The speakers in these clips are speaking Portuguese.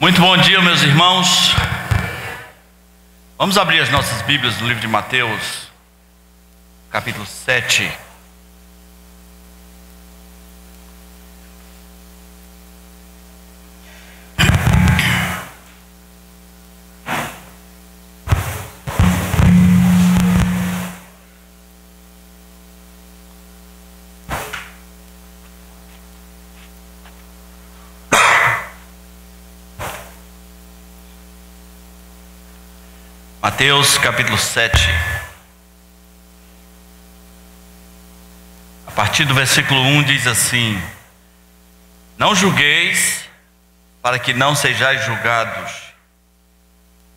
Muito bom dia, meus irmãos. Vamos abrir as nossas Bíblias no livro de Mateus, capítulo 7. Mateus capítulo 7, a partir do versículo 1 diz assim: Não julgueis, para que não sejais julgados,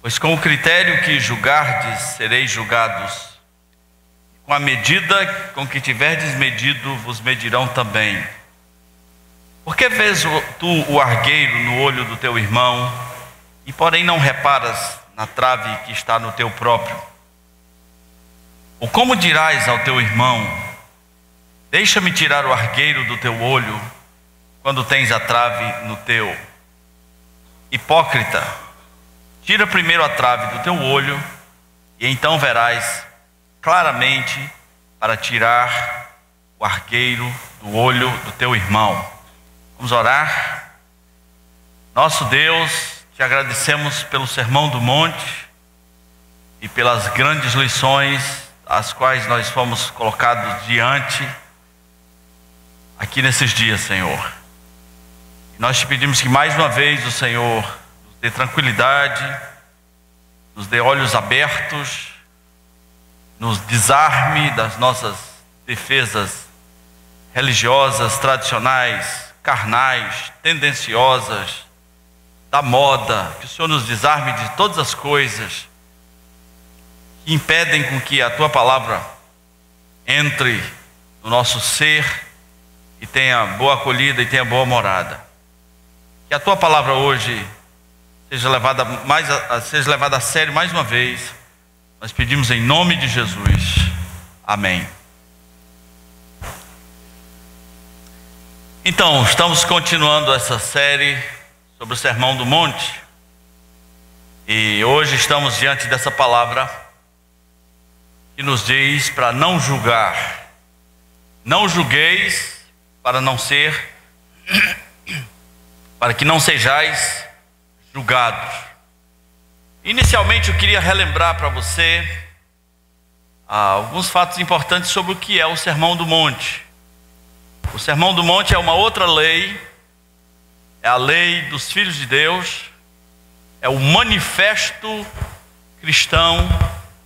pois com o critério que julgardes, sereis julgados, com a medida com que tiverdes medido, vos medirão também. Por que vês tu o argueiro no olho do teu irmão, e porém não reparas na trave que está no teu próprio? Ou como dirás ao teu irmão: deixa-me tirar o argueiro do teu olho, quando tens a trave no teu? Hipócrita, tira primeiro a trave do teu olho, e então verás claramente para tirar o argueiro do olho do teu irmão. Vamos orar. Nosso Deus, te agradecemos pelo Sermão do Monte e pelas grandes lições as quais nós fomos colocados diante aqui nesses dias, Senhor. E nós te pedimos que mais uma vez o Senhor nos dê tranquilidade, nos dê olhos abertos, nos desarme das nossas defesas religiosas, tradicionais, carnais, tendenciosas, da moda, que o Senhor nos desarme de todas as coisas que impedem com que a Tua palavra entre no nosso ser e tenha boa acolhida e tenha boa morada. Que a Tua palavra hoje seja levada a sério mais uma vez. Nós pedimos em nome de Jesus. Amém. Então, estamos continuando essa série sobre o Sermão do Monte, e hoje estamos diante dessa palavra que nos diz para não julgar. Não julgueis, para que não sejais julgados. Inicialmente eu queria relembrar para você alguns fatos importantes sobre o que é o Sermão do Monte. O Sermão do Monte é uma outra lei, é a lei dos filhos de Deus, é o manifesto cristão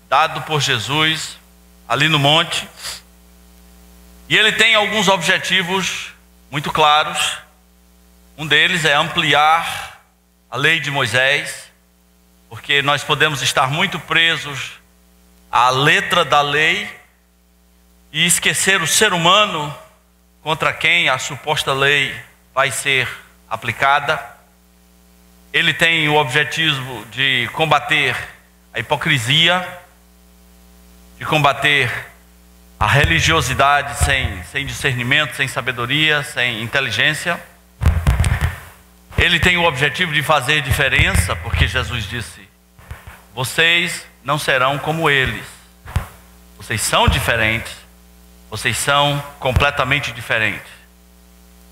dado por Jesus ali no monte. E ele tem alguns objetivos muito claros. Um deles é ampliar a lei de Moisés, porque nós podemos estar muito presos à letra da lei e esquecer o ser humano contra quem a suposta lei vai ser aplicada. Ele tem o objetivo de combater a hipocrisia, de combater a religiosidade sem discernimento, sem sabedoria, sem inteligência. Ele tem o objetivo de fazer diferença, porque Jesus disse: vocês não serão como eles. Vocês são diferentes, vocês são completamente diferentes.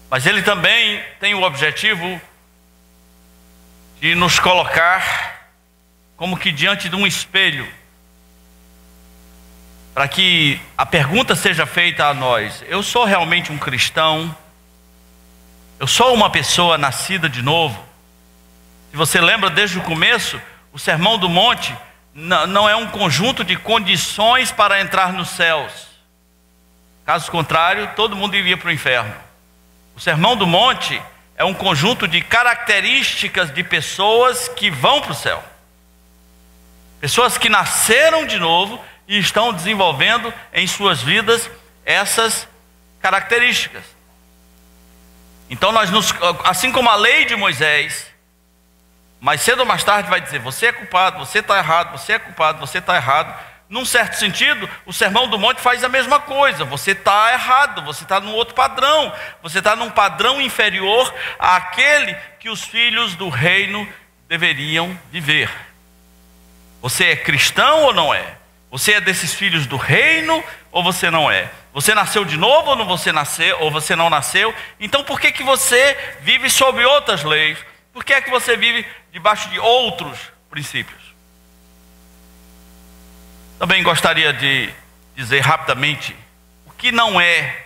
Mas ele também tem o objetivo de nos colocar como que diante de um espelho, para que a pergunta seja feita a nós: eu sou realmente um cristão? Eu sou uma pessoa nascida de novo? Se você lembra desde o começo, o Sermão do Monte não é um conjunto de condições para entrar nos céus. Caso contrário, todo mundo iria para o inferno. O Sermão do Monte é um conjunto de características de pessoas que vão para o céu. Pessoas que nasceram de novo e estão desenvolvendo em suas vidas essas características. Então assim como a lei de Moisés, mais cedo ou mais tarde vai dizer: você é culpado, você está errado, você é culpado, você está errado. Num certo sentido, o Sermão do Monte faz a mesma coisa. Você está errado, você está num outro padrão. Você está num padrão inferior àquele que os filhos do reino deveriam viver. Você é cristão ou não é? Você é desses filhos do reino ou você não é? Você nasceu de novo ou não você nasceu, ou você não nasceu? Então por que você vive sob outras leis? Por que é que você vive debaixo de outros princípios? Também gostaria de dizer rapidamente o que não é,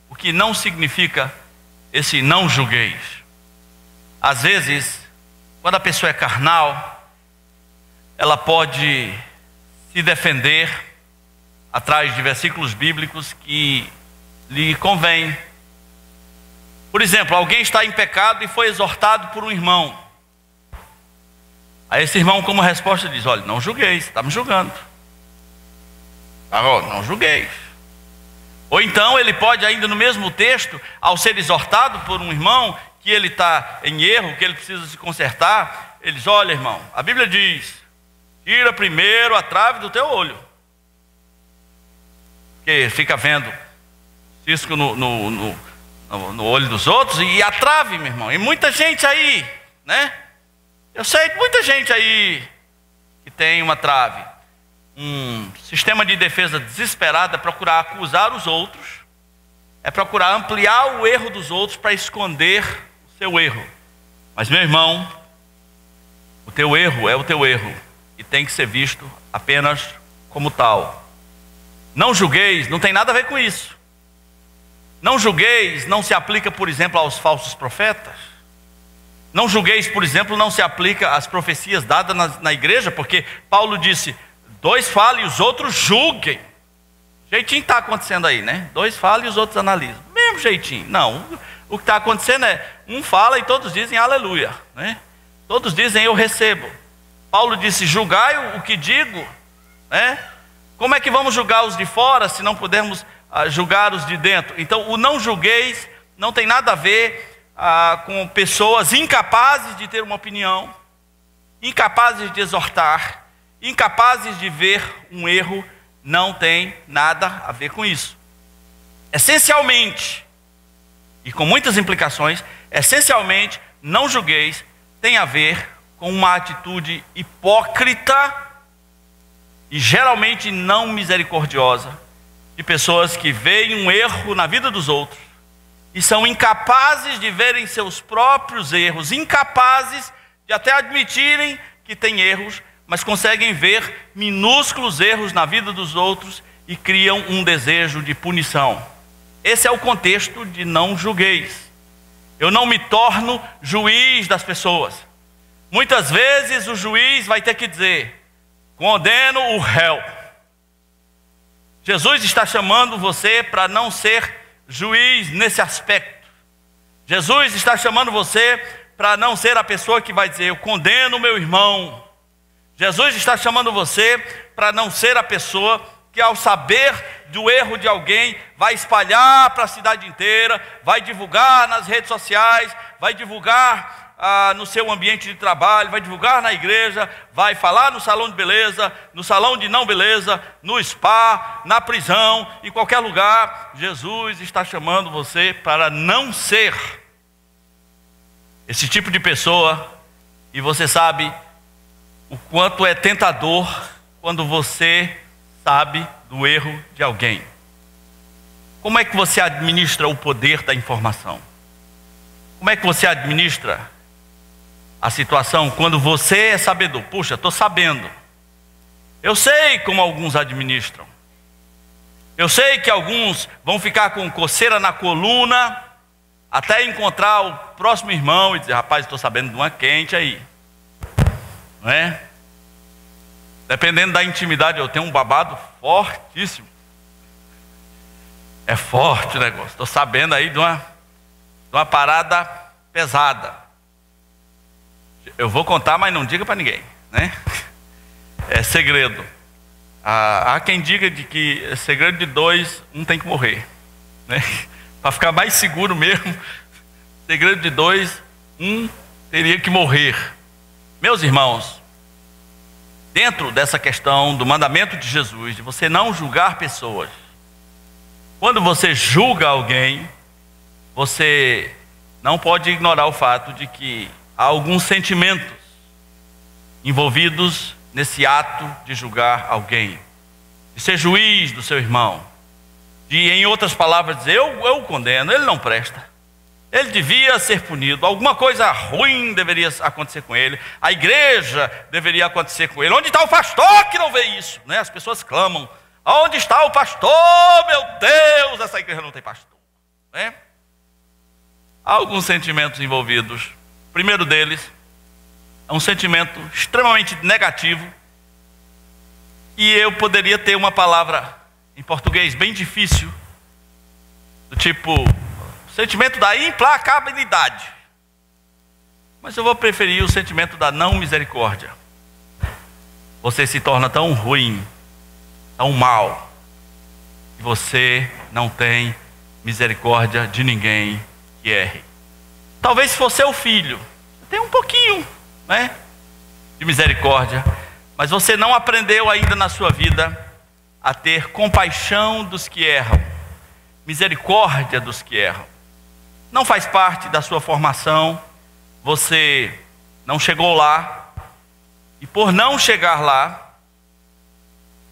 o que não significa esse não julgueis. Às vezes, quando a pessoa é carnal, ela pode se defender atrás de versículos bíblicos que lhe convém. Por exemplo, alguém está em pecado e foi exortado por um irmão. Aí esse irmão, como resposta, diz: olha, não julgueis, está me julgando. Não julgueis. Ou então ele pode, ainda no mesmo texto, ao ser exortado por um irmão que ele está em erro, que ele precisa se consertar, ele diz: olha, irmão, a Bíblia diz: tira primeiro a trave do teu olho. Porque fica vendo cisco no olho dos outros, e a trave, meu irmão. E muita gente aí, né? Eu sei de muita gente aí que tem uma trave. Um sistema de defesa desesperado é procurar acusar os outros, é procurar ampliar o erro dos outros para esconder o seu erro. Mas, meu irmão, o teu erro é o teu erro e tem que ser visto apenas como tal. Não julgueis não tem nada a ver com isso. Não julgueis não se aplica, por exemplo, aos falsos profetas. Não julgueis, por exemplo, não se aplica às profecias dadas na igreja, porque Paulo disse: dois falem e os outros julguem. Jeitinho está acontecendo aí, né? Dois falam e os outros analisam. Mesmo jeitinho. Não, o que está acontecendo é, um fala e todos dizem aleluia, né? Todos dizem eu recebo. Paulo disse: julgai o que digo, né? Como é que vamos julgar os de fora se não pudermos julgar os de dentro? Então o não julgueis não tem nada a ver com pessoas incapazes de ter uma opinião, incapazes de exortar, incapazes de ver um erro. Não tem nada a ver com isso. Essencialmente, e com muitas implicações, essencialmente, não julgueis tem a ver com uma atitude hipócrita e geralmente não misericordiosa de pessoas que veem um erro na vida dos outros e são incapazes de verem seus próprios erros, incapazes de até admitirem que têm erros, mas conseguem ver minúsculos erros na vida dos outros e criam um desejo de punição. Esse é o contexto de não julgueis. Eu não me torno juiz das pessoas. Muitas vezes o juiz vai ter que dizer: condeno o réu. Jesus está chamando você para não ser juiz nesse aspecto. Jesus está chamando você para não ser a pessoa que vai dizer: eu condeno o meu irmão. Jesus está chamando você para não ser a pessoa que, ao saber do erro de alguém, vai espalhar para a cidade inteira, vai divulgar nas redes sociais, vai divulgar no seu ambiente de trabalho, vai divulgar na igreja, vai falar no salão de beleza, no salão de não beleza, no spa, na prisão, em qualquer lugar. Jesus está chamando você para não ser esse tipo de pessoa. E você sabe o quanto é tentador quando você sabe do erro de alguém. Como é que você administra o poder da informação? Como é que você administra a situação quando você é sabedor? Puxa, estou sabendo. Eu sei como alguns administram. Eu sei que alguns vão ficar com coceira na coluna até encontrar o próximo irmão e dizer: rapaz, estou sabendo de uma quente aí. Não é? Dependendo da intimidade, eu tenho um babado fortíssimo. É forte o negócio. Estou sabendo aí de uma parada pesada. Eu vou contar, mas não diga para ninguém, né? É segredo. Há quem diga de que é segredo de dois, um tem que morrer, né? Para ficar mais seguro mesmo, segredo de dois, um teria que morrer. Meus irmãos, dentro dessa questão do mandamento de Jesus, de você não julgar pessoas. Quando você julga alguém, você não pode ignorar o fato de que há alguns sentimentos envolvidos nesse ato de julgar alguém, de ser juiz do seu irmão, de, em outras palavras, dizer, eu o condeno, ele não presta, ele devia ser punido, alguma coisa ruim deveria acontecer com ele, a igreja deveria acontecer com ele. Onde está o pastor que não vê isso? Né? As pessoas clamam, onde está o pastor? Meu Deus, essa igreja não tem pastor. Né? Há alguns sentimentos envolvidos. O primeiro deles é um sentimento extremamente negativo, e eu poderia ter uma palavra em português bem difícil, do tipo, o sentimento da implacabilidade. Mas eu vou preferir o sentimento da não misericórdia. Você se torna tão ruim, tão mal, que você não tem misericórdia de ninguém que erre. Talvez se fosse seu filho, tem um pouquinho, né, de misericórdia, mas você não aprendeu ainda na sua vida a ter compaixão dos que erram, misericórdia dos que erram. Não faz parte da sua formação, você não chegou lá, e por não chegar lá,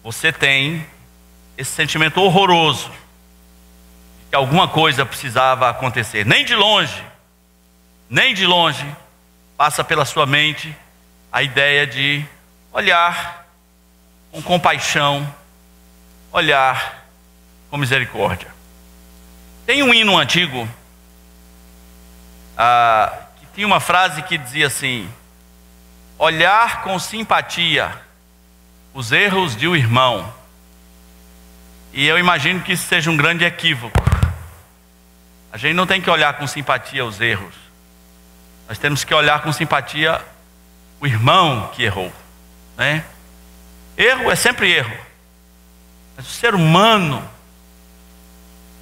você tem esse sentimento horroroso de que alguma coisa precisava acontecer. Nem de longe passa pela sua mente a ideia de olhar com compaixão, olhar com misericórdia. Tem um hino antigo que tinha uma frase que dizia assim: olhar com simpatia os erros de um irmão. E eu imagino que isso seja um grande equívoco. A gente não tem que olhar com simpatia os erros, nós temos que olhar com simpatia o irmão que errou, né? Erro é sempre erro, mas o ser humano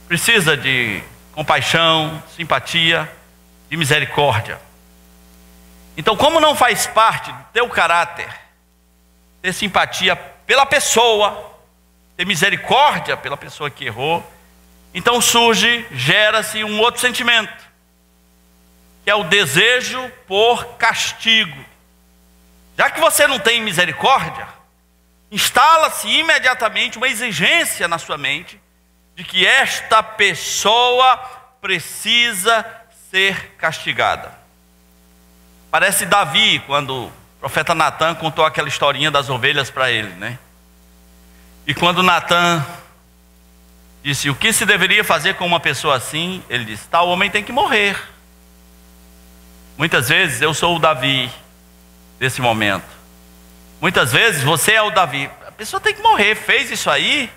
precisa de compaixão, simpatia, de misericórdia. Então, como não faz parte do teu caráter ter simpatia pela pessoa, ter misericórdia pela pessoa que errou, então gera-se um outro sentimento, que é o desejo por castigo. Já que você não tem misericórdia, instala-se imediatamente uma exigência na sua mente de que esta pessoa precisa ser castigada. Parece Davi, quando o profeta Natã contou aquela historinha das ovelhas para ele, né? E quando Natã disse o que se deveria fazer com uma pessoa assim, ele disse: tal homem tem que morrer. Muitas vezes eu sou o Davi desse momento. Muitas vezes você é o Davi. A pessoa tem que morrer, fez isso aí,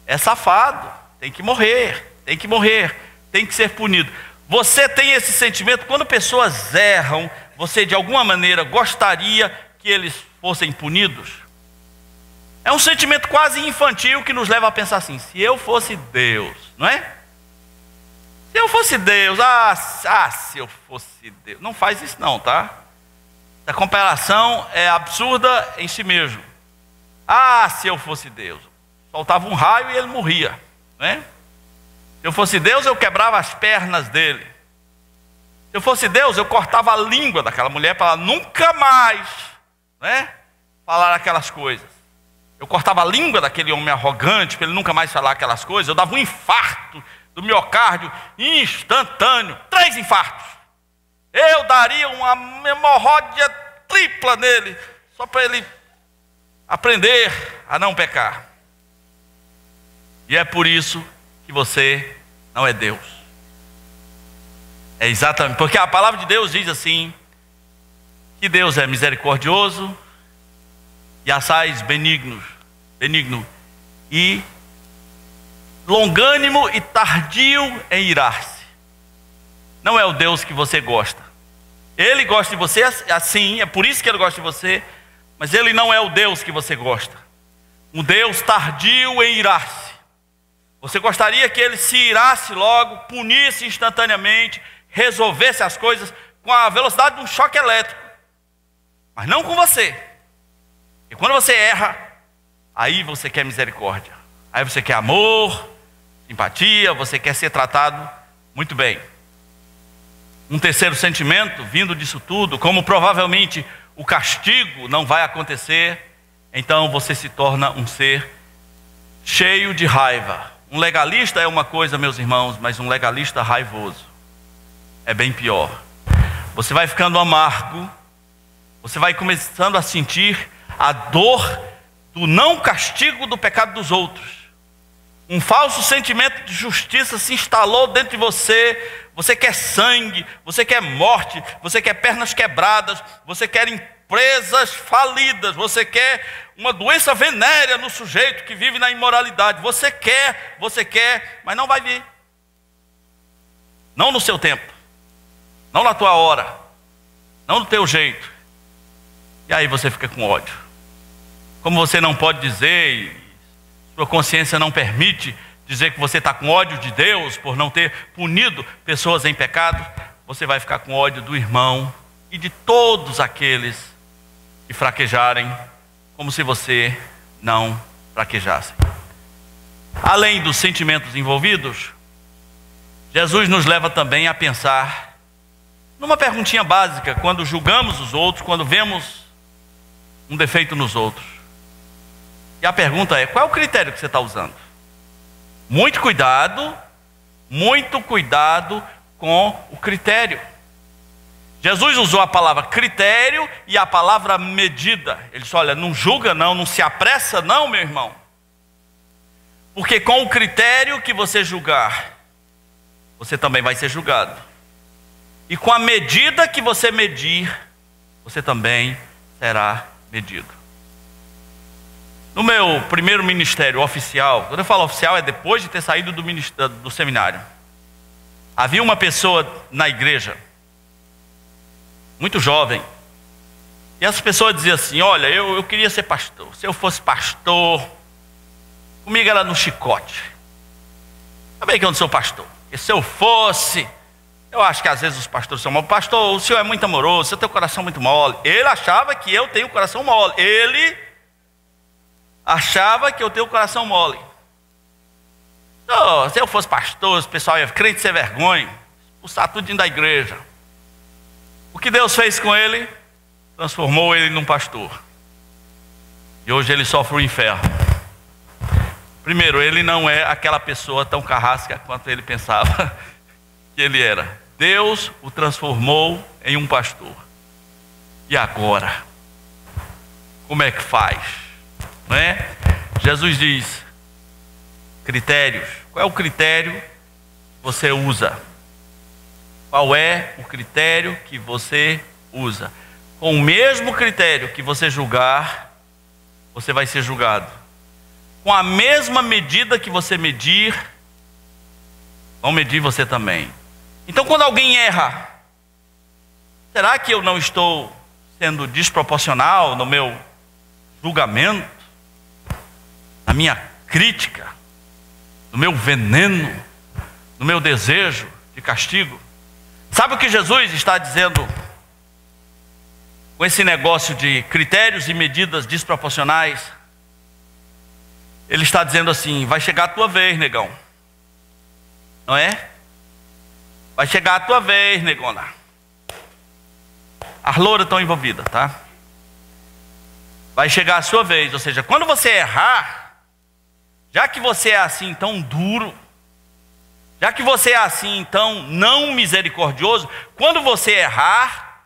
é safado, tem que morrer, tem que morrer, tem que ser punido. Você tem esse sentimento quando pessoas erram, você de alguma maneira gostaria que eles fossem punidos? É um sentimento quase infantil que nos leva a pensar assim: se eu fosse Deus, não é? Se eu fosse Deus, se eu fosse Deus. Não faz isso não, tá? A comparação é absurda em si mesmo. Se eu fosse Deus, soltava um raio e ele morria, né? Se eu fosse Deus, eu quebrava as pernas dele. Se eu fosse Deus, eu cortava a língua daquela mulher para ela nunca mais, né, falar aquelas coisas. Eu cortava a língua daquele homem arrogante para ele nunca mais falar aquelas coisas. Eu dava um infarto do miocárdio instantâneo, 3 infartos. Eu daria uma hemorroida tripla nele, só para ele aprender a não pecar. E é por isso que você não é Deus. É exatamente, porque a palavra de Deus diz assim, que Deus é misericordioso e assaz benigno e longânimo e tardio em irar-se. Não é o Deus que você gosta. Ele gosta de você assim, é por isso que ele gosta de você, mas ele não é o Deus que você gosta. Um Deus tardio em irar-se. Você gostaria que ele se irasse logo, punisse instantaneamente, resolvesse as coisas com a velocidade de um choque elétrico. Mas não com você. E quando você erra, aí você quer misericórdia. Aí você quer amor, simpatia, você quer ser tratado muito bem. Um terceiro sentimento vindo disso tudo, como provavelmente o castigo não vai acontecer, então você se torna um ser cheio de raiva. Um legalista é uma coisa, meus irmãos, mas um legalista raivoso é bem pior. Você vai ficando amargo, você vai começando a sentir a dor do não castigo do pecado dos outros. Um falso sentimento de justiça se instalou dentro de você. Você quer sangue, você quer morte, você quer pernas quebradas, você quer empresas falidas, você quer uma doença venérea no sujeito que vive na imoralidade. Você quer, mas não vai vir. Não no seu tempo, não na tua hora, não no teu jeito. E aí você fica com ódio. Como você não pode dizer, e sua consciência não permite dizer que você está com ódio de Deus por não ter punido pessoas em pecado, você vai ficar com ódio do irmão e de todos aqueles que fraquejarem, como se você não fraquejasse. Além dos sentimentos envolvidos, Jesus nos leva também a pensar numa perguntinha básica, quando julgamos os outros, quando vemos um defeito nos outros. E a pergunta é: qual é o critério que você está usando? Muito cuidado com o critério. Jesus usou a palavra critério e a palavra medida. Ele disse: olha, não julga não se apressa não, meu irmão. Porque com o critério que você julgar, você também vai ser julgado. E com a medida que você medir, você também será medido. No meu primeiro ministério oficial, quando eu falo oficial é depois de ter saído do seminário, havia uma pessoa na igreja, muito jovem, e essa pessoa dizia assim: olha, eu queria ser pastor. Se eu fosse pastor, comigo era no chicote. Também que eu não sou pastor. E se eu fosse, eu acho que às vezes os pastores são mal. Pastor, o senhor é muito amoroso, o senhor tem o coração muito mole. Ele achava que eu tenho o coração mole. Ele achava que eu tenho o coração mole. Oh, se eu fosse pastor, o pessoal ia crente sem vergonha, expulsar tudinho da igreja. O que Deus fez com ele? Transformou ele num pastor. E hoje ele sofre o inferno. Primeiro, ele não é aquela pessoa tão carrasca quanto ele pensava que ele era. Deus o transformou em um pastor. E agora? Como é que faz? Não é? Jesus diz: critérios. Qual é o critério que você usa? Qual é o critério que você usa? Com o mesmo critério que você julgar, você vai ser julgado. Com a mesma medida que você medir, vão medir você também. Então, quando alguém erra, será que eu não estou sendo desproporcional no meu julgamento, na minha crítica, no meu veneno, no meu desejo de castigo? Sabe o que Jesus está dizendo com esse negócio de critérios e medidas desproporcionais? Ele está dizendo assim: vai chegar a tua vez, negão. Não é? Vai chegar a tua vez, negona. As louras estão envolvidas, tá? Vai chegar a sua vez. Ou seja, quando você errar, já que você é assim tão duro, já que você é assim tão não misericordioso, quando você errar,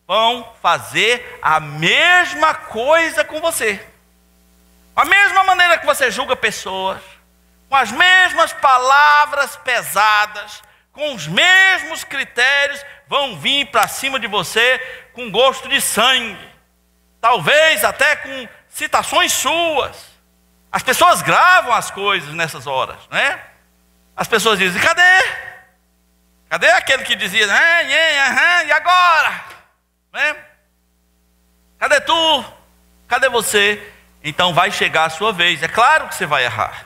vão fazer a mesma coisa com você. A mesma maneira que você julga pessoas, com as mesmas palavras pesadas, com os mesmos critérios, vão vir para cima de você com gosto de sangue. Talvez até com citações suas. As pessoas gravam as coisas nessas horas, né? As pessoas dizem: cadê? Cadê aquele que dizia, e agora? Né? Cadê tu? Cadê você? Então vai chegar a sua vez. É claro que você vai errar.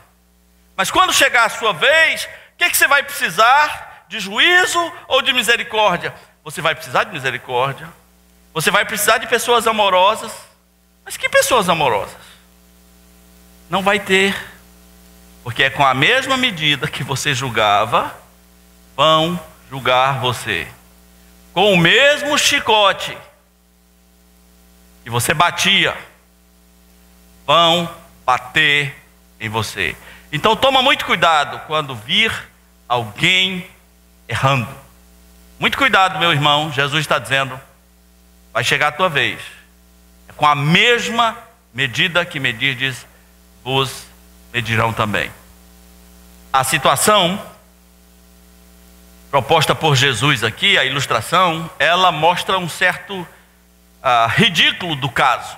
Mas quando chegar a sua vez, o que você vai precisar? De juízo ou de misericórdia? Você vai precisar de misericórdia. Você vai precisar de pessoas amorosas. Mas que pessoas amorosas? Não vai ter, porque é com a mesma medida que você julgava, vão julgar você. Com o mesmo chicote que você batia, vão bater em você. Então toma muito cuidado quando vir alguém errando. Muito cuidado, meu irmão. Jesus está dizendo, vai chegar a tua vez. É com a mesma medida que medirdes, vos medirão também. A situação proposta por Jesus aqui, a ilustração, ela mostra um certo ridículo do caso.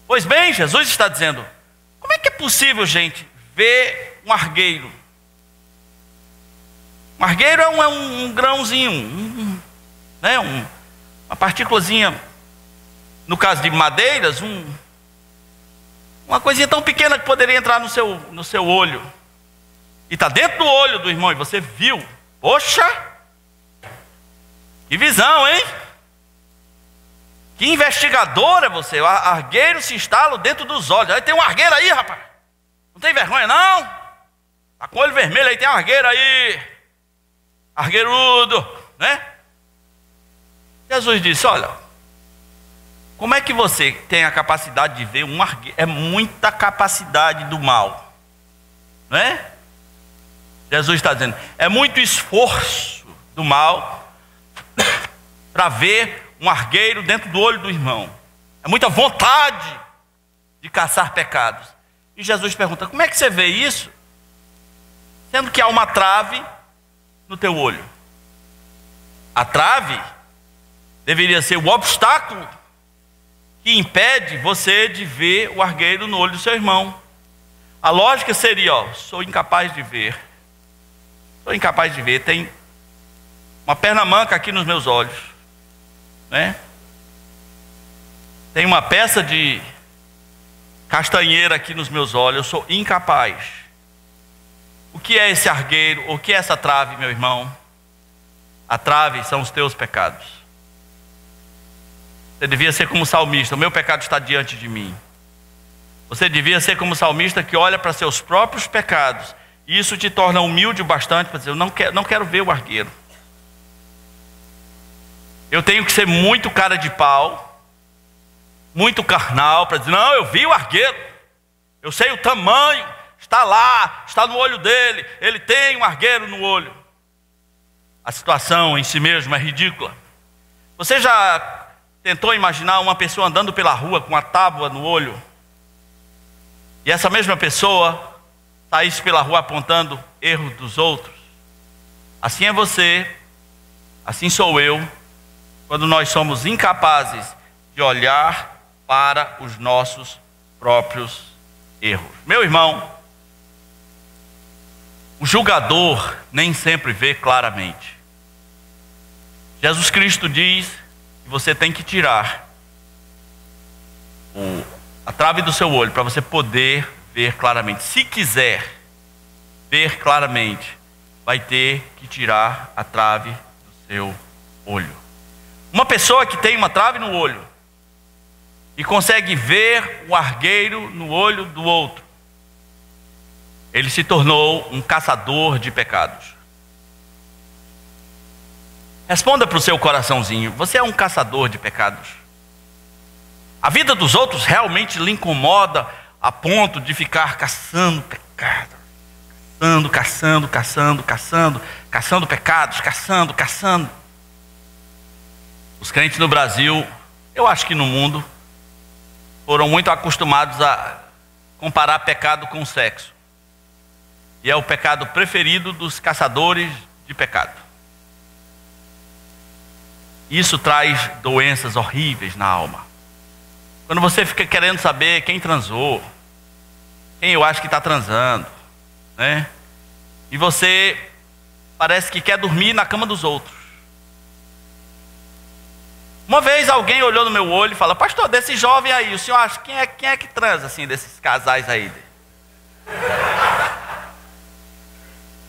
Pois bem, Jesus está dizendo, como é que é possível, gente, ver um argueiro? Um argueiro é um grãozinho, né, uma partículazinha, no caso de madeiras, uma coisinha tão pequena que poderia entrar no seu olho. E está dentro do olho do irmão, e você viu. Poxa! Que visão, hein? Que investigador é você. O argueiro se instala dentro dos olhos. Aí tem um argueiro aí, rapaz. Não tem vergonha, não? Está com o olho vermelho, aí tem um argueiro aí. Argueirudo, né? Jesus disse, olha, como é que você tem a capacidade de ver um argueiro? É muita capacidade do mal, não é? Jesus está dizendo, é muito esforço do mal para ver um argueiro dentro do olho do irmão. É muita vontade de caçar pecados. E Jesus pergunta, como é que você vê isso? Sendo que há uma trave no teu olho. A trave deveria ser o obstáculo que impede você de ver o argueiro no olho do seu irmão. A lógica seria, sou incapaz de ver. Sou incapaz de ver, tem uma perna manca aqui nos meus olhos, né? Tem uma peça de castanheira aqui nos meus olhos, eu sou incapaz. O que é esse argueiro? O que é essa trave, meu irmão? A trave são os teus pecados. Você devia ser como salmista, o meu pecado está diante de mim. Você devia ser como salmista que olha para seus próprios pecados. E isso te torna humilde o bastante para dizer, eu não quero ver o argueiro. Eu tenho que ser muito cara de pau, muito carnal, para dizer, não, eu vi o argueiro. Eu sei o tamanho, está lá, está no olho dele, ele tem um argueiro no olho. A situação em si mesma é ridícula. Você já tentou imaginar uma pessoa andando pela rua com uma tábua no olho? E essa mesma pessoa saísse pela rua apontando erros dos outros? Assim é você, assim sou eu, quando nós somos incapazes de olhar para os nossos próprios erros. Meu irmão, o julgador nem sempre vê claramente. Jesus Cristo diz que você tem que tirar a trave do seu olho para você poder ver claramente. Se quiser ver claramente, vai ter que tirar a trave do seu olho. Uma pessoa que tem uma trave no olho e consegue ver o argueiro no olho do outro, ele se tornou um caçador de pecados. Responda para o seu coraçãozinho, você é um caçador de pecados? A vida dos outros realmente lhe incomoda a ponto de ficar caçando pecados, caçando pecados, caçando. Os crentes no Brasil, eu acho que no mundo, foram muito acostumados a comparar pecado com sexo. E é o pecado preferido dos caçadores de pecado. Isso traz doenças horríveis na alma. Quando você fica querendo saber quem transou, quem eu acho que está transando, né? E você parece que quer dormir na cama dos outros. Uma vez alguém olhou no meu olho e falou, pastor, desse jovem aí, o senhor acha quem é que transa assim, desses casais aí?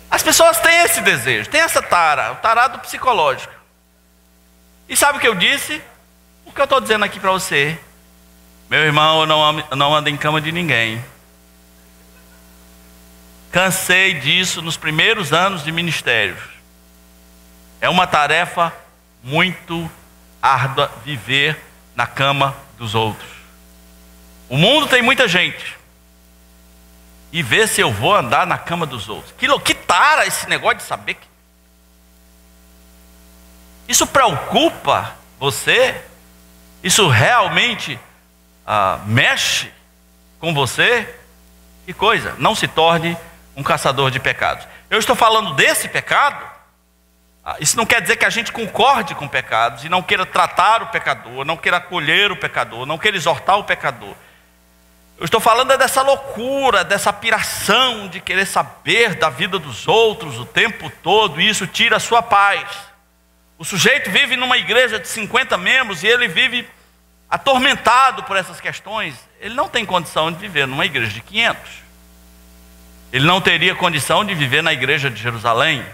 As pessoas têm esse desejo, têm essa tara, o tarado psicológico. E sabe o que eu disse? O que eu estou dizendo aqui para você Meu irmão, eu não ando em cama de ninguém. Cansei disso nos primeiros anos de ministério. É uma tarefa muito árdua viver na cama dos outros. O mundo tem muita gente. E ver se eu vou andar na cama dos outros. Que tara esse negócio de saber que... Isso preocupa você? Isso realmente mexe com você? Que coisa, não se torne um caçador de pecados. Eu estou falando desse pecado. Isso não quer dizer que a gente concorde com pecados e não queira tratar o pecador, não queira acolher o pecador, não queira exortar o pecador. Eu estou falando dessa loucura, dessa piração de querer saber da vida dos outros o tempo todo, e isso tira a sua paz. O sujeito vive numa igreja de 50 membros e ele vive atormentado por essas questões. Ele não tem condição de viver numa igreja de 500. Ele não teria condição de viver na igreja de Jerusalém.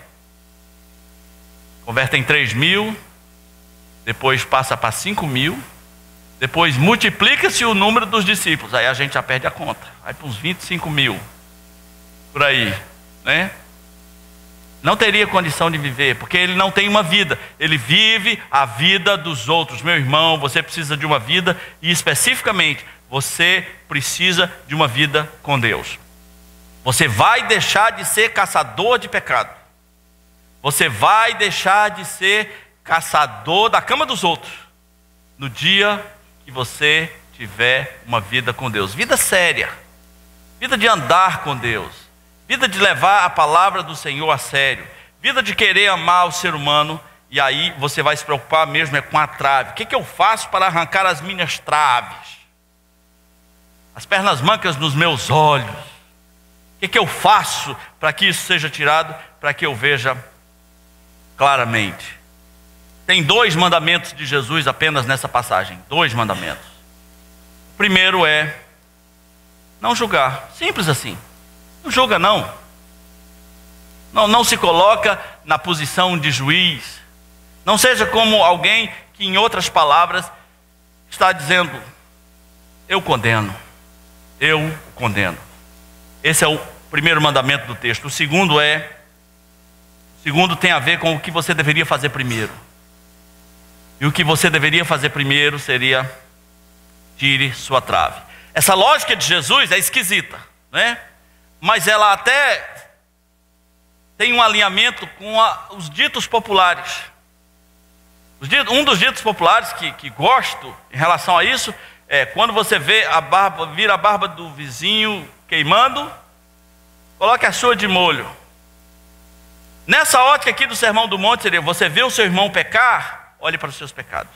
Convertem 3.000, depois passa para 5.000, depois multiplica-se o número dos discípulos, aí a gente já perde a conta, vai para uns 25.000, por aí, né? Não teria condição de viver, porque ele não tem uma vida, ele vive a vida dos outros. Meu irmão, você precisa de uma vida, e especificamente, você precisa de uma vida com Deus. Você vai deixar de ser caçador de pecado. Você vai deixar de ser caçador da cama dos outros no dia que você tiver uma vida com Deus. Vida séria, vida de andar com Deus, vida de levar a palavra do Senhor a sério, vida de querer amar o ser humano. E aí você vai se preocupar mesmo com a trave. O que eu faço para arrancar as minhas traves? As pernas mancas nos meus olhos. O que eu faço para que isso seja tirado, para que eu veja claramente? Tem 2 mandamentos de Jesus apenas nessa passagem. 2 mandamentos. O primeiro é não julgar. Simples assim. Não julga não. Não se coloca na posição de juiz. Não seja como alguém que, em outras palavras, está dizendo: eu condeno. Eu condeno. Esse é o primeiro mandamento do texto. O segundo tem a ver com o que você deveria fazer primeiro. E o que você deveria fazer primeiro seria: tire sua trave. Essa lógica de Jesus é esquisita, né? Mas ela até tem um alinhamento com os ditos populares. Um dos ditos populares que gosto em relação a isso é: quando você vê vir a barba do vizinho queimando, coloque a sua de molho. Nessa ótica aqui do Sermão do Monte seria: você vê o seu irmão pecar, olhe para os seus pecados.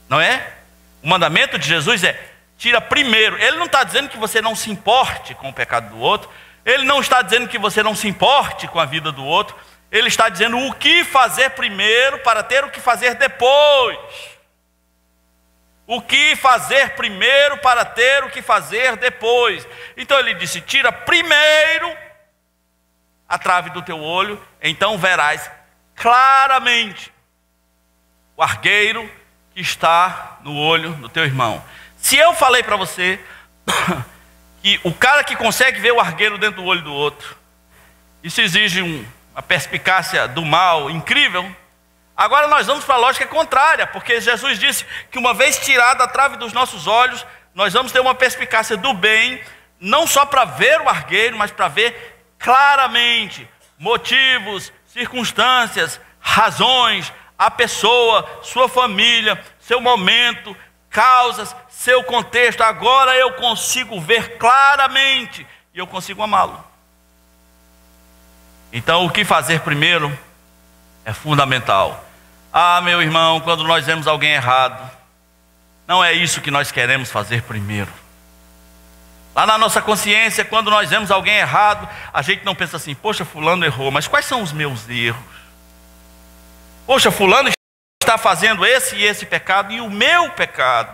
Não é? O mandamento de Jesus é: tira primeiro. Ele não está dizendo que você não se importe com o pecado do outro. Ele não está dizendo que você não se importe com a vida do outro. Ele está dizendo o que fazer primeiro para ter o que fazer depois. O que fazer primeiro para ter o que fazer depois. Então ele disse: tira primeiro a trave do teu olho, então verás claramente o argueiro que está no olho do teu irmão. Se eu falei para você que o cara que consegue ver o argueiro dentro do olho do outro, isso exige uma perspicácia do mal incrível. Agora nós vamos para a lógica contrária, porque Jesus disse que uma vez tirada a trave dos nossos olhos, nós vamos ter uma perspicácia do bem, não só para ver o argueiro, mas para ver claramente motivos, circunstâncias, razões, a pessoa, sua família, seu momento, causas, seu contexto. Agora eu consigo ver claramente e eu consigo amá-lo. Então, o que fazer primeiro é fundamental. Meu irmão, quando nós vemos alguém errado, não é isso que nós queremos fazer primeiro. Lá na nossa consciência, quando nós vemos alguém errado, a gente não pensa assim: poxa, fulano errou, mas quais são os meus erros? Poxa, fulano está fazendo esse e esse pecado, e o meu pecado?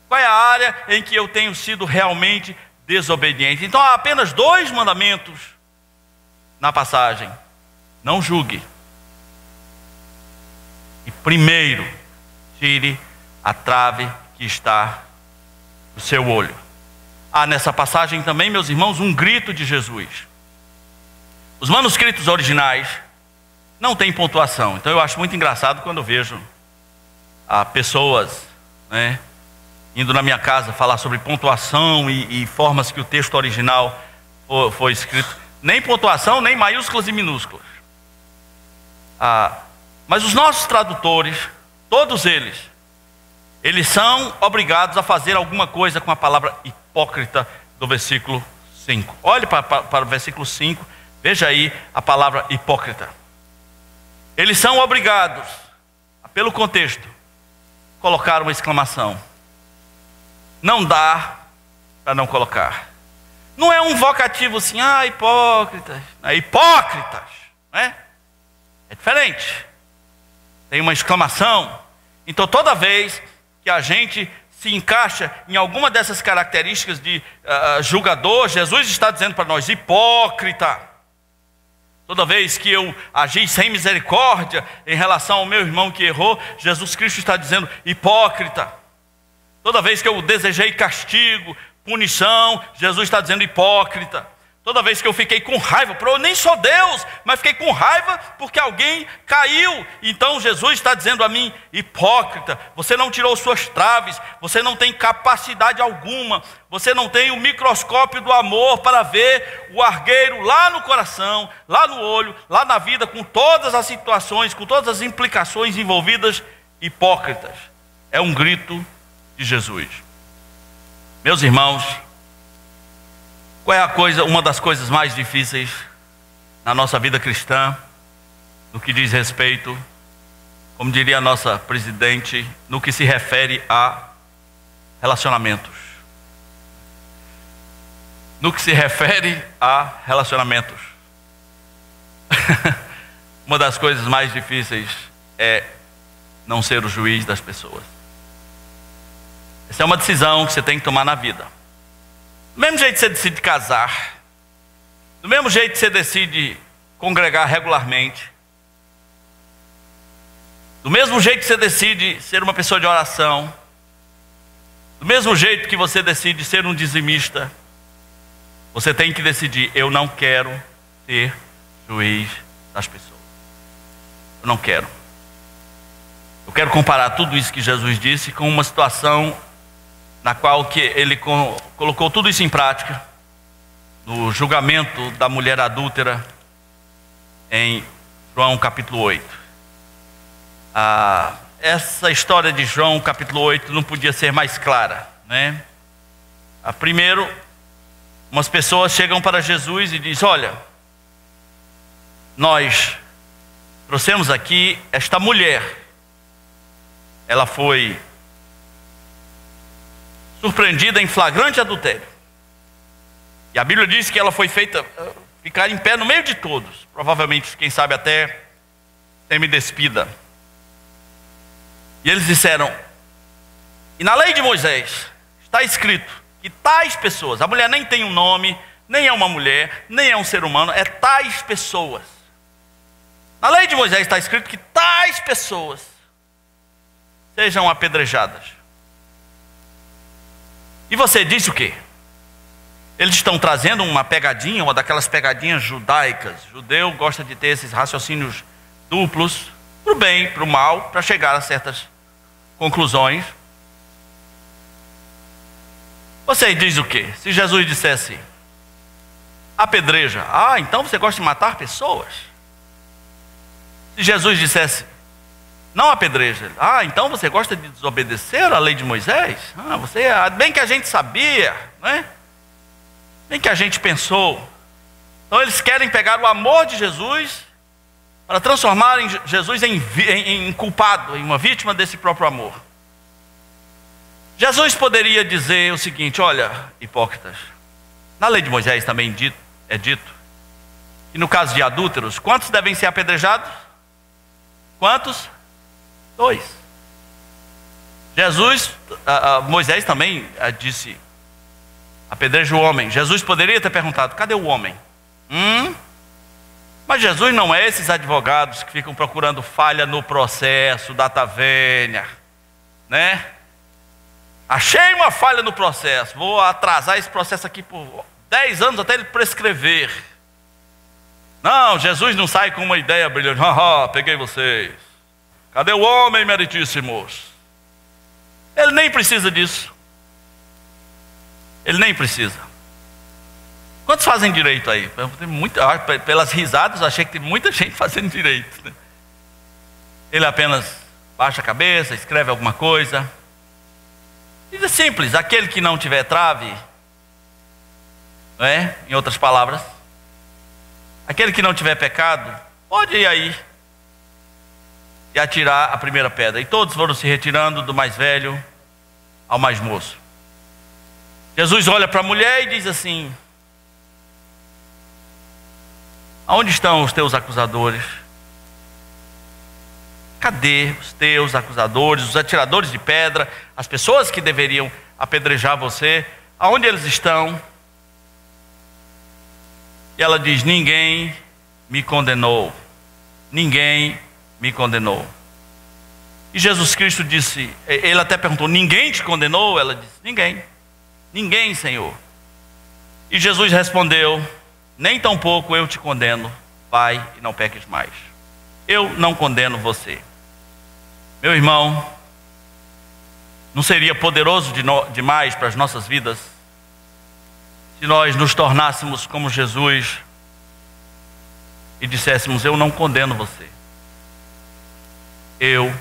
Qual é a área em que eu tenho sido realmente desobediente? Então há apenas 2 mandamentos na passagem: não julgue, e primeiro, tire a trave que está do seu olho. Há nessa passagem também, meus irmãos, um grito de Jesus. Os manuscritos originais não têm pontuação. Então eu acho muito engraçado quando eu vejo pessoas, né, indo na minha casa falar sobre pontuação e formas que o texto original foi escrito. Nem pontuação, nem maiúsculas e minúsculas. Mas os nossos tradutores, todos eles são obrigados a fazer alguma coisa com a palavra hipócrita do versículo 5. Olhe para o versículo 5, veja aí a palavra hipócrita. Eles são obrigados, pelo contexto, a colocar uma exclamação. Não dá para não colocar. Não é um vocativo assim, hipócritas, hipócritas, né? É diferente. Tem uma exclamação. Então toda vez que a gente se encaixa em alguma dessas características de julgador, Jesus está dizendo para nós, hipócrita. Toda vez que eu agi sem misericórdia em relação ao meu irmão que errou, Jesus Cristo está dizendo, hipócrita. Toda vez que eu desejei castigo, punição, Jesus está dizendo, hipócrita. Toda vez que eu fiquei com raiva, eu nem sou Deus, mas fiquei com raiva porque alguém caiu. Então Jesus está dizendo a mim, hipócrita, você não tirou suas traves, você não tem capacidade alguma, você não tem o microscópio do amor para ver o argueiro lá no coração, lá no olho, lá na vida, com todas as situações, com todas as implicações envolvidas, hipócritas. É um grito de Jesus. Meus irmãos, qual é uma das coisas mais difíceis na nossa vida cristã, no que diz respeito, como diria a nossa presidente, no que se refere a relacionamentos? No que se refere a relacionamentos. Uma das coisas mais difíceis é não ser o juiz das pessoas. Essa é uma decisão que você tem que tomar na vida. Do mesmo jeito que você decide casar, do mesmo jeito que você decide congregar regularmente, do mesmo jeito que você decide ser uma pessoa de oração, do mesmo jeito que você decide ser um dizimista, você tem que decidir, eu não quero ser juiz das pessoas. Eu não quero. Eu quero comparar tudo isso que Jesus disse com uma situação na qual que ele colocou tudo isso em prática, no julgamento da mulher adúltera, em João capítulo 8. Essa história de João capítulo 8 não podia ser mais clara, né? Primeiro, umas pessoas chegam para Jesus e dizem, olha, nós trouxemos aqui esta mulher, ela foi surpreendida em flagrante adultério. E a Bíblia diz que ela foi feita ficar em pé no meio de todos. Provavelmente, quem sabe até semi-despida. E eles disseram, e na lei de Moisés está escrito que tais pessoas, a mulher nem tem um nome, nem é uma mulher, nem é um ser humano, é tais pessoas. Na lei de Moisés está escrito que tais pessoas sejam apedrejadas. E você disse o quê? Eles estão trazendo uma pegadinha, uma daquelas pegadinhas judaicas. Judeu gosta de ter esses raciocínios duplos, para o bem, para o mal, para chegar a certas conclusões. Você diz o quê? Se Jesus dissesse, apedreja, então você gosta de matar pessoas? Se Jesus dissesse, não apedreja, então você gosta de desobedecer a lei de Moisés? Bem que a gente sabia, né? Bem que a gente pensou. Então eles querem pegar o amor de Jesus para transformarem Jesus em culpado, em uma vítima desse próprio amor. Jesus poderia dizer o seguinte, olha, hipócritas, na lei de Moisés também é dito que no caso de adúlteros, quantos devem ser apedrejados? Quantos? 2. Moisés também disse, apedreja o homem. Jesus poderia ter perguntado, cadê o homem? Mas Jesus não é esses advogados que ficam procurando falha no processo, data vênia, né? Achei uma falha no processo, vou atrasar esse processo aqui por 10 anos até ele prescrever. Não, Jesus não sai com uma ideia brilhante. Peguei vocês. Cadê o homem, meritíssimos? Ele nem precisa disso. Ele nem precisa. Quantos fazem direito aí? Pelas risadas, achei que tem muita gente fazendo direito, né? Ele apenas baixa a cabeça, escreve alguma coisa. Diz é simples, aquele que não tiver trave, não é? Em outras palavras, aquele que não tiver pecado, pode ir aí e atirar a primeira pedra. E todos foram se retirando, do mais velho ao mais moço. Jesus olha para a mulher e diz assim: aonde estão os teus acusadores? Cadê os teus acusadores, os atiradores de pedra, as pessoas que deveriam apedrejar você? Aonde eles estão? E ela diz: ninguém me condenou. Ninguém me condenou. E Jesus Cristo disse, ele até perguntou: ninguém te condenou? Ela disse: ninguém. Ninguém, Senhor. E Jesus respondeu: nem tampouco eu te condeno. Vai e não peques mais. Eu não condeno você. Meu irmão, não seria poderoso demais para as nossas vidas se nós nos tornássemos como Jesus e disséssemos: eu não condeno você. Eu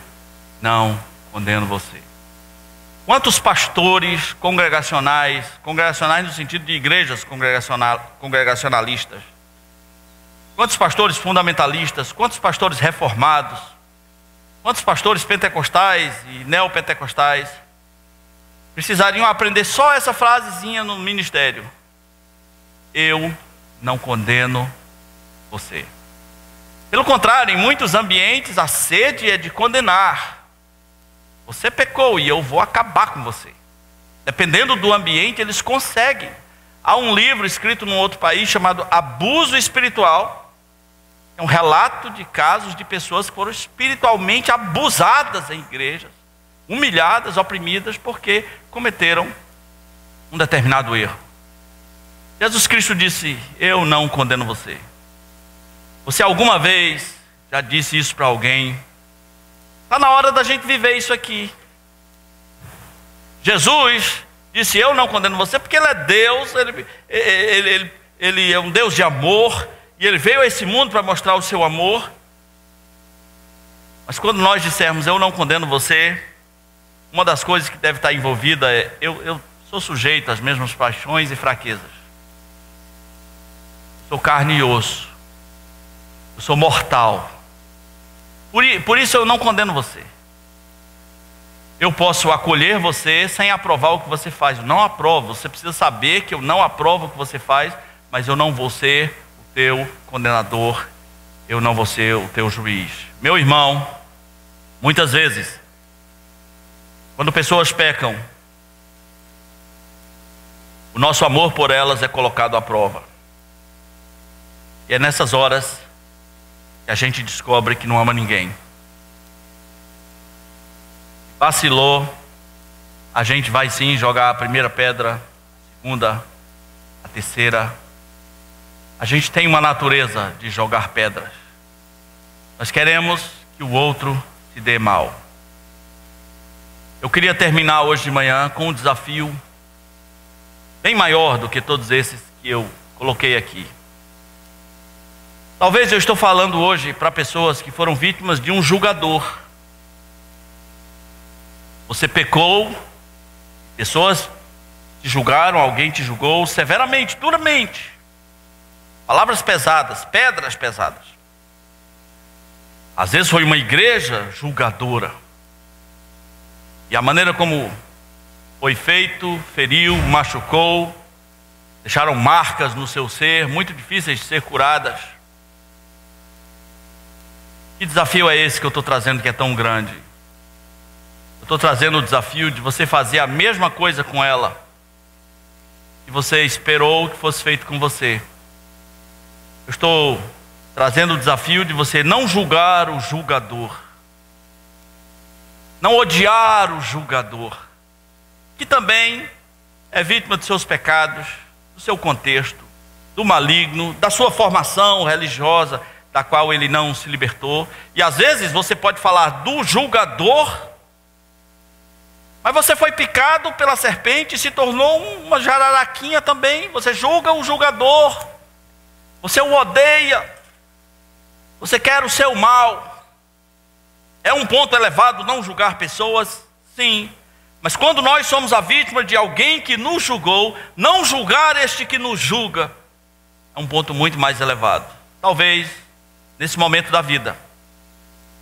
não condeno você. Quantos pastores congregacionais no sentido de igrejas congregacionalistas, quantos pastores fundamentalistas, quantos pastores reformados, quantos pastores pentecostais e neopentecostais precisariam aprender só essa frasezinha no ministério: eu não condeno você. Pelo contrário, em muitos ambientes a sede é de condenar. Você pecou e eu vou acabar com você. Dependendo do ambiente, eles conseguem. Há um livro escrito num outro país chamado Abuso Espiritual. É um relato de casos de pessoas que foram espiritualmente abusadas em igrejas, humilhadas, oprimidas, porque cometeram um determinado erro. Jesus Cristo disse: eu não condeno você. Você alguma vez já disse isso para alguém? Está na hora da gente viver isso aqui. Jesus disse: eu não condeno você, porque Ele é Deus, Ele é um Deus de amor, e Ele veio a esse mundo para mostrar o seu amor. Mas quando nós dissermos: eu não condeno você, uma das coisas que deve estar envolvida é: eu sou sujeito às mesmas paixões e fraquezas. Sou carne e osso. Eu sou mortal. Por isso eu não condeno você. Eu posso acolher você sem aprovar o que você faz. Eu não aprovo. Você precisa saber que eu não aprovo o que você faz, mas eu não vou ser o teu condenador. Eu não vou ser o teu juiz. Meu irmão, muitas vezes, quando pessoas pecam, o nosso amor por elas é colocado à prova. E é nessas horas que a gente descobre que não ama ninguém. Vacilou, a gente vai sim jogar a primeira pedra, a segunda, a terceira. A gente tem uma natureza de jogar pedras. Nós queremos que o outro se dê mal. Eu queria terminar hoje de manhã com um desafio bem maior do que todos esses que eu coloquei aqui. Talvez eu estou falando hoje para pessoas que foram vítimas de um julgador. Você pecou, pessoas te julgaram, alguém te julgou severamente, duramente. Palavras pesadas, pedras pesadas. Às vezes foi uma igreja julgadora. E a maneira como foi feito, feriu, machucou, deixaram marcas no seu ser, muito difíceis de ser curadas. Que desafio é esse que eu estou trazendo que é tão grande? Eu estou trazendo o desafio de você fazer a mesma coisa com ela que você esperou que fosse feito com você. Eu estou trazendo o desafio de você não julgar o julgador, não odiar o julgador, que também é vítima dos seus pecados, do seu contexto, do maligno, da sua formação religiosa, da qual ele não se libertou. E às vezes você pode falar do julgador, mas você foi picado pela serpente e se tornou uma jararaquinha também. Você julga o julgador, você o odeia, você quer o seu mal. É um ponto elevado não julgar pessoas? Sim. Mas quando nós somos a vítima de alguém que nos julgou, não julgar este que nos julga é um ponto muito mais elevado. Talvez, nesse momento da vida,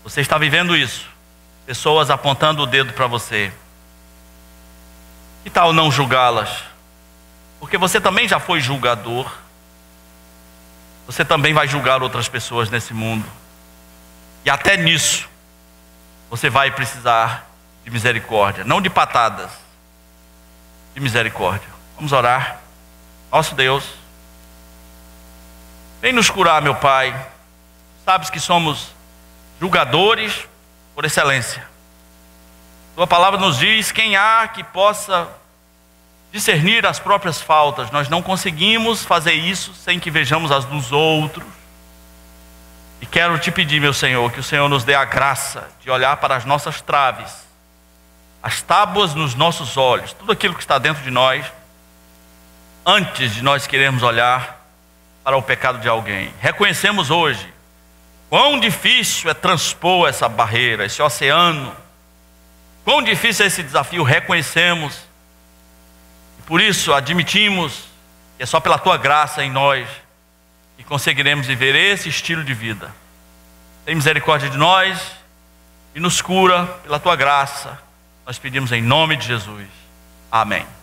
você está vivendo isso. Pessoas apontando o dedo para você. Que tal não julgá-las? Porque você também já foi julgador. Você também vai julgar outras pessoas nesse mundo. E até nisso, você vai precisar de misericórdia. Não de patadas, de misericórdia. Vamos orar. Nosso Deus, vem nos curar, meu Pai. Sabes que somos julgadores por excelência. Tua palavra nos diz: quem há que possa discernir as próprias faltas? Nós não conseguimos fazer isso sem que vejamos as dos outros. E quero te pedir, meu Senhor, que o Senhor nos dê a graça de olhar para as nossas traves, as tábuas nos nossos olhos, tudo aquilo que está dentro de nós, antes de nós querermos olhar para o pecado de alguém. Reconhecemos hoje quão difícil é transpor essa barreira, esse oceano. Quão difícil é esse desafio, reconhecemos. E por isso admitimos que é só pela Tua graça em nós que conseguiremos viver esse estilo de vida. Tem misericórdia de nós e nos cura pela Tua graça. Nós pedimos em nome de Jesus. Amém.